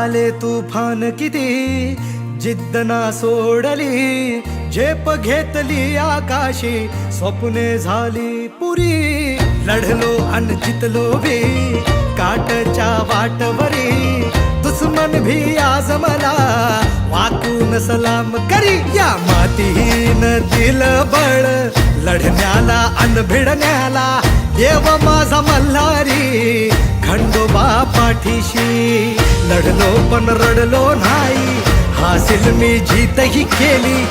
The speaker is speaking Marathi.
आले तुफान किती, जिद्द ना सोडली, झेप घेतली आकाशी, स्वप्ने झाली पुरी. लढलो अन जितलो बी काटच्या वाटवरी, दुश्मन भी आज मला वाकून सलाम करी. या मातीहीन दिलं बळ लढण्याला अन भिडण्याला, देव माझा मल्हारी खंडोबा पाठीशी. लढलो पण रडलो नाही, हासिल मी जीतही केली.